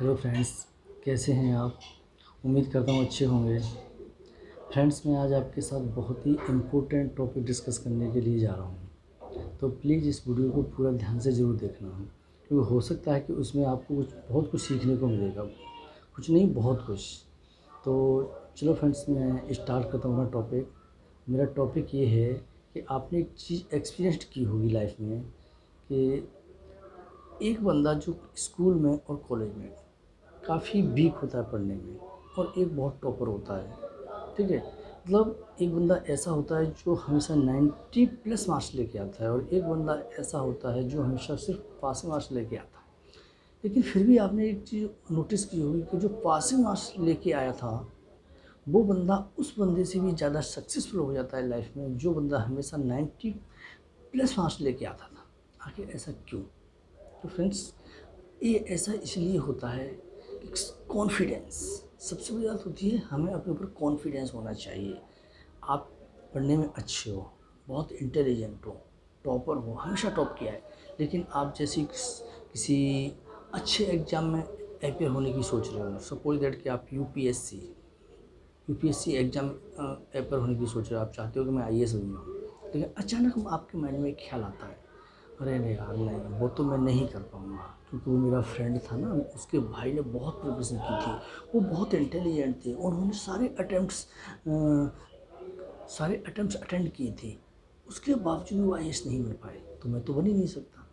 Hello friends, कैसे हैं आप? उम्मीद करता हूँ अच्छे होंगे। फ्रेंड्स, मैं आज आपके साथ बहुत ही इम्पोर्टेंट टॉपिक डिस्कस करने के लिए जा रहा हूँ, तो प्लीज़ इस वीडियो को पूरा ध्यान से ज़रूर देखना है, क्योंकि हो सकता है कि उसमें आपको बहुत कुछ सीखने को मिलेगा। कुछ नहीं, बहुत कुछ। तो चलो फ्रेंड्स, मैं स्टार्ट करता हूँ अपना टॉपिक। मेरा टॉपिक ये है कि आपने एक चीज़ एक्सपीरियंस की होगी लाइफ में कि एक बंदा जो स्कूल में और कॉलेज में काफ़ी वीक होता है पढ़ने में, और एक बहुत टॉपर होता है। ठीक है, मतलब एक बंदा ऐसा होता है जो हमेशा 90 प्लस मार्क्स लेके आता है, और एक बंदा ऐसा होता है जो हमेशा सिर्फ पासिंग मार्क्स लेके आता है। लेकिन फिर भी आपने एक चीज़ नोटिस की होगी कि जो पासिंग मार्क्स लेके आया था, वो बंदा उस बंदे से भी ज़्यादा सक्सेसफुल हो जाता है लाइफ में, जो बंदा हमेशा 90 प्लस मार्क्स लेके आता था। आखिर ऐसा क्यों? तो फ्रेंड्स, ये ऐसा इसलिए होता है कि कॉन्फिडेंस सबसे बड़ी बात होती है। हमें अपने ऊपर कॉन्फिडेंस होना चाहिए। आप पढ़ने में अच्छे हो, बहुत इंटेलिजेंट हो, टॉपर हो, हमेशा टॉप किया है, लेकिन आप जैसे किसी अच्छे एग्ज़ाम में अपेयर होने की सोच रहे हो। सपोज दैट कि आप यूपीएससी एग्ज़ाम अपेयर होने की सोच रहे हो। आप चाहते हो कि मैं आईएएस बन जाऊँ, लेकिन अचानक आपके माइंड में एक ख्याल आता है, अरे नहीं यार, नहीं वो तो मैं नहीं कर पाऊँगा, क्योंकि वो मेरा फ्रेंड था ना, उसके भाई ने बहुत प्रिपरेशन की थी, वो बहुत इंटेलिजेंट थे, उन्होंने सारे अटेम्प्ट्स अटेंड किए थे, उसके बावजूद भी वो आईएएस नहीं बन पाए, तो मैं तो बन ही नहीं सकता।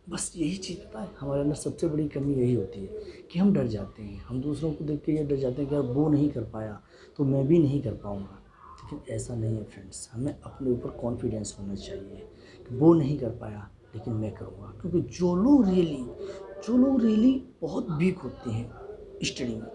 बस यही चीज़ पता है, हमारे अंदर सबसे बड़ी कमी यही होती है कि हम डर जाते हैं। हम दूसरों को देख के ये डर जाते हैं कि यार वो नहीं कर पाया तो मैं भी नहीं कर पाऊँगा। लेकिन ऐसा नहीं है फ्रेंड्स, हमें अपने ऊपर कॉन्फिडेंस होना चाहिए कि वो नहीं कर पाया लेकिन मैं करूँगा। क्योंकि जो लोग रियली बहुत वीक होते हैं स्टडी में,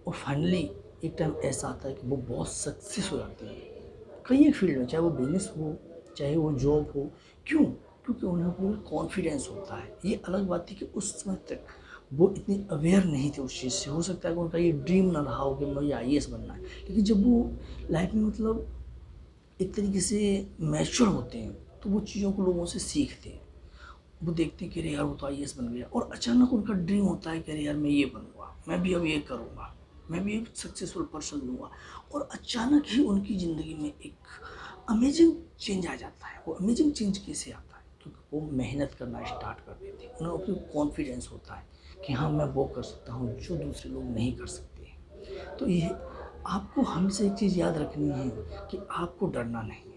और फाइनली एक टाइम ऐसा आता है कि वो बहुत सक्सेस हो जाते हैं कई एक फील्ड में, चाहे वो बिजनेस हो, चाहे वो जॉब हो। क्यों? क्योंकि उन्हें पूरा कॉन्फिडेंस होता है। ये अलग बात थी कि उस समय तक वो इतने अवेयर नहीं थे उस चीज़ से। हो सकता है कि उनका ये ड्रीम ना रहा हो कि मुझे आईएएस बनना है, लेकिन जब वो लाइफ में मतलब एक तरीके से मैच्योर होते हैं, तो वो चीज़ों को लोगों से सीखते हैं। वो देखते हैं कि अरे यार वो तो आईएएस बन गया, और अचानक उनका ड्रीम होता है कि अरे यार मैं ये बनूंगा, मैं भी अब ये करूंगा, मैं भी एक सक्सेसफुल पर्सन बनूंगा। और अचानक ही उनकी ज़िंदगी में एक अमेजिंग चेंज आ जाता है। वो अमेजिंग चेंज कैसे आता है? क्योंकि वो मेहनत करना स्टार्ट कर देते हैं, उन्हें अपनी कॉन्फिडेंस होता है कि हाँ, मैं वो कर सकता हूँ जो दूसरे लोग नहीं कर सकते। तो ये आपको हमेशा एक चीज़ याद रखनी है कि आपको डरना नहीं है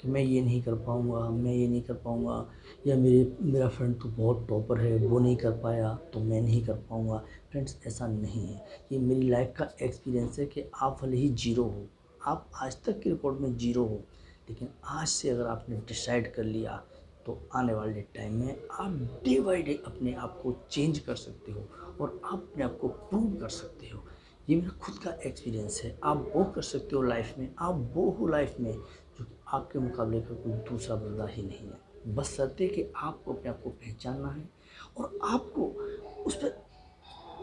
कि मैं ये नहीं कर पाऊँगा, मैं ये नहीं कर पाऊँगा, या मेरा फ्रेंड तो बहुत टॉपर है, वो नहीं कर पाया तो मैं नहीं कर पाऊँगा। फ्रेंड्स, ऐसा नहीं है। ये मेरी लाइफ का एक्सपीरियंस है कि आप भले ही ज़ीरो हो, आप आज तक के रिकॉर्ड में ज़ीरो हो, लेकिन आज से अगर आपने डिसाइड कर लिया, तो आने वाले टाइम में आप डे बाय डे अपने आप को चेंज कर सकते हो, और आप अपने आप को प्रूव कर सकते हो। ये मेरा खुद का एक्सपीरियंस है। आप वो कर सकते हो लाइफ में, आप वो हो लाइफ में जो कि आपके मुकाबले का कोई दूसरा बंदा ही नहीं है। बशर्ते कि आपको अपने आप को पहचानना है, और आपको उस पर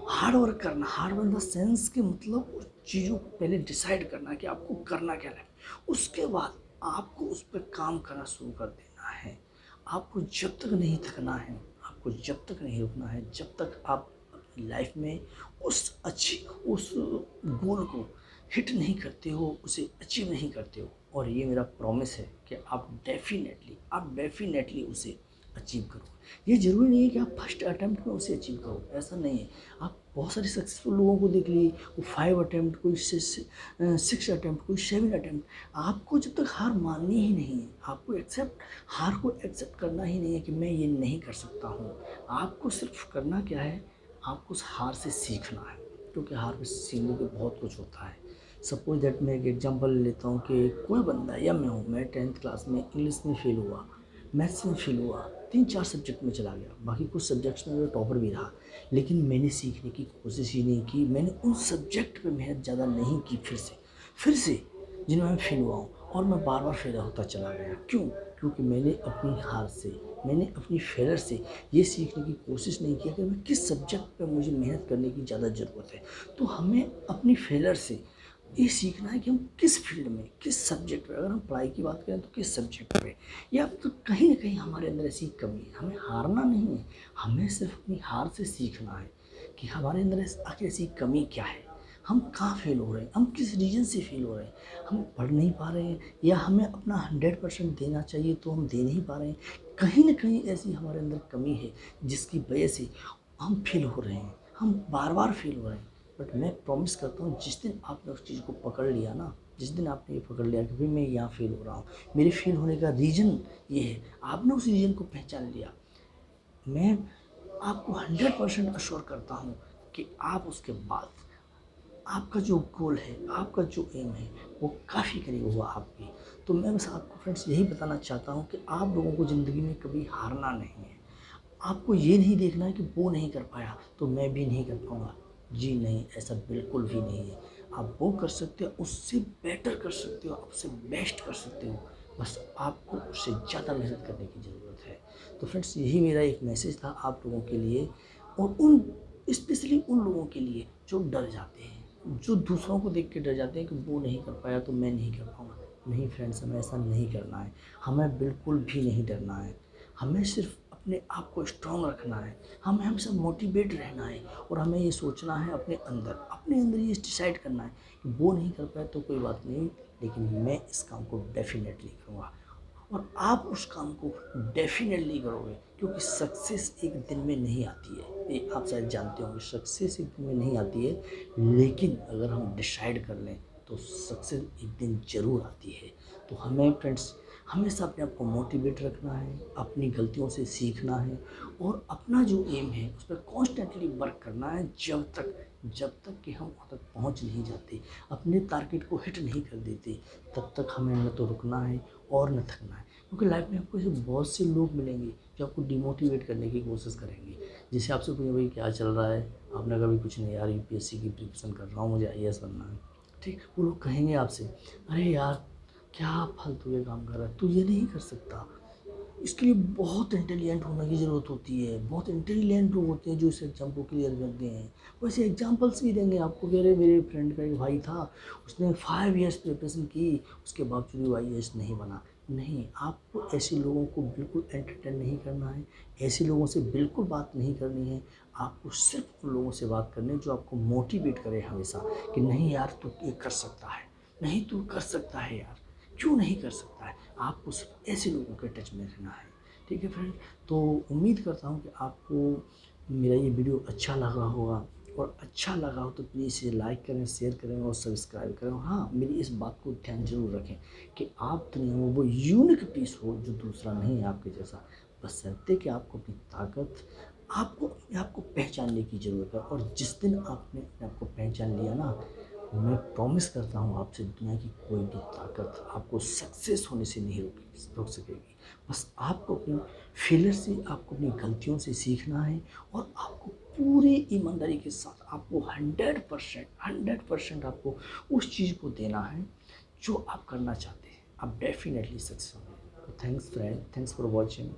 हार्ड वर्क करना। हार्ड इन द सेंस के मतलब उस चीज़ों को पहले डिसाइड करना कि आपको करना क्या है, उसके बाद आपको उस पर काम करना शुरू कर देना है। आपको जब तक नहीं थकना है, आपको जब तक नहीं रुकना है, जब तक आप अपनी लाइफ में उस गोल को हिट नहीं करते हो, उसे अचीव नहीं करते हो। और ये मेरा प्रॉमिस है कि आप डेफिनेटली उसे अचीव करो। ये ज़रूरी नहीं है कि आप फर्स्ट अटैम्प्ट में उसे अचीव करो, ऐसा नहीं है। आप बहुत सारे सक्सेसफुल लोगों को देख लीजिए, वो 5 अटैम्प्ट, कोई 6 अटैम्प्ट, कोई 7 अटैम्प्ट। आपको जब तक हार माननी ही नहीं है, आपको हार को एक्सेप्ट करना ही नहीं है कि मैं ये नहीं कर सकता हूँ। आपको सिर्फ करना क्या है, आपको उस हार से सीखना है, क्योंकि हार में सीखने के बहुत कुछ होता है। सपोज दैट मैं एक एग्जांपल लेता हूँ कि कोई बंदा या मैं 10th क्लास में इंग्लिश में फेल हुआ, मैथ्स में फेल हुआ, 3-4 सब्जेक्ट में चला गया, बाकी कुछ सब्जेक्ट्स में मैं टॉपर भी रहा, लेकिन मैंने सीखने की कोशिश ही नहीं की। मैंने उन सब्जेक्ट पे मेहनत ज़्यादा नहीं की, फिर से जिनमें मैं फेल हुआ हूँ, और मैं बार बार फेल होता चला गया। क्यों? क्योंकि मैंने अपनी फेलर से ये सीखने की कोशिश नहीं किया कि मैं किस सब्जेक्ट पे मुझे मेहनत करने की ज़्यादा ज़रूरत है। तो हमें अपनी फेलर से ये सीखना है कि हम किस फील्ड में, किस सब्जेक्ट पे, अगर हम पढ़ाई की बात करें तो किस सब्जेक्ट पे, या तो कहीं ना कहीं हमारे अंदर ऐसी कमी है। हमें हारना नहीं है, हमें सिर्फ अपनी हार से सीखना है कि हमारे अंदर आखिर ऐसी कमी क्या है, हम कहाँ फेल हो रहे हैं, हम किस रीजन से फेल हो रहे हैं, हम पढ़ नहीं पा रहे हैं या हमें अपना 100% देना चाहिए तो हम दे नहीं पा रहे हैं। कहीं ना कहीं ऐसी हमारे अंदर कमी है जिसकी वजह से हम फेल हो रहे हैं, हम बार बार फेल हो रहे हैं। बट मैं प्रॉमिस करता हूँ, जिस दिन आपने उस चीज़ को पकड़ लिया ना, जिस दिन आपने ये पकड़ लिया कि भाई मैं यहाँ फेल हो रहा हूँ, मेरे फेल होने का रीज़न ये है, आपने उस रीज़न को पहचान लिया, मैं आपको 100% अश्योर करता हूँ कि आप उसके बाद आपका जो गोल है, आपका जो एम है, वो काफ़ी करीब होगा आपके। तो मैं बस आपको फ्रेंड्स यही बताना चाहता हूँ कि आप लोगों को ज़िंदगी में कभी हारना नहीं है। आपको ये नहीं देखना है कि वो नहीं कर पाया तो मैं भी नहीं कर पाऊँगा। जी नहीं, ऐसा बिल्कुल भी नहीं है। आप वो कर सकते हो, उससे बेटर कर सकते हो, उससे बेस्ट कर सकते हो। बस आपको उससे ज़्यादा मेहनत करने की ज़रूरत है। तो फ्रेंड्स यही मेरा एक मैसेज था आप लोगों के लिए, और उन स्पेशली उन लोगों के लिए जो डर जाते हैं, जो दूसरों को देख के डर जाते हैं कि वो नहीं कर पाया तो मैं नहीं कर पाऊँगा। नहीं फ्रेंड्स, हमें ऐसा नहीं करना है, हमें बिल्कुल भी नहीं डरना है। हमें सिर्फ अपने आप को स्ट्रॉन्ग रखना है, हमें हमेशा मोटिवेट रहना है, और हमें ये सोचना है अपने अंदर ये डिसाइड करना है कि वो नहीं कर पाया तो कोई बात नहीं, लेकिन मैं इस काम को डेफिनेटली करूँगा। और आप उस काम को डेफिनेटली करोगे, क्योंकि सक्सेस एक दिन में नहीं आती है, ये आप शायद जानते होंगे, सक्सेस एक दिन में नहीं आती है, लेकिन अगर हम डिसाइड कर लें तो सक्सेस एक दिन ज़रूर आती है। तो हमें फ्रेंड्स हमेशा अपने आप को मोटिवेट रखना है, अपनी गलतियों से सीखना है, और अपना जो एम है उस पर कॉन्स्टेंटली वर्क करना है, जब तक कि हम वहाँ तक पहुँच नहीं जाते, अपने टारगेट को हिट नहीं कर देते, तब तक हमें न तो रुकना है और न थकना है। क्योंकि लाइफ में आपको ऐसे बहुत से लोग मिलेंगे जो आपको डिमोटिवेट करने की कोशिश करेंगे। जैसे आपसे पूछे भाई क्या चल रहा है, आपने कभी कुछ नहीं, यार यूपीएससी की प्रिपरेशन कर रहा हूँ, मुझे आईएएस बनना है। ठीक, वो लोग कहेंगे आपसे, अरे यार क्या फालतू के काम कर रहा है, तू ये नहीं कर सकता। इसके लिए बहुत इंटेलिजेंट होने की ज़रूरत होती है, बहुत इंटेलिजेंट लोग होते हैं जो इस एग्ज़ाम को क्लियर करते हैं। वैसे एग्जांपल्स भी देंगे आपको कि अरे मेरे फ्रेंड का एक भाई था, उसने 5 ईयर्स प्रिपरेशन की, उसके बावजूद वो आईएएस नहीं बना। नहीं, आपको ऐसे लोगों को बिल्कुल एंटरटेन नहीं करना है, ऐसे लोगों से बिल्कुल बात नहीं करनी है। आपको सिर्फ उन लोगों से बात करनी है जो आपको मोटिवेट करे हमेशा, कि नहीं यार तू ये कर सकता है, नहीं तू कर सकता है यार, क्यों नहीं कर सकता है। आपको सिर्फ ऐसे लोगों के टच में रहना है। ठीक है फ्रेंड, तो उम्मीद करता हूँ कि आपको मेरा ये वीडियो अच्छा लगा होगा, और अच्छा लगा हो तो प्लीज़ इसे लाइक करें, शेयर करें और सब्सक्राइब करें। और हाँ, मेरी इस बात को ध्यान जरूर रखें कि आप दुनिया में वो यूनिक पीस हो जो दूसरा नहीं है आपके जैसा। बशर्ते कि आपको अपनी ताकत, आपको अपने आप को पहचानने की ज़रूरत है, और जिस दिन आपने अपने आप को पहचान लिया ना, मैं प्रॉमिस करता हूँ आपसे दुनिया की कोई भी ताकत आपको सक्सेस होने से नहीं रोक सकेगी। बस आपको अपनी फेलियर से, आपको अपनी गलतियों से सीखना है, और आपको पूरी ईमानदारी के साथ आपको 100% आपको उस चीज़ को देना है जो आप करना चाहते हैं। आप डेफिनेटली सक्सेस होंगे। Thanks friend, thanks for watching.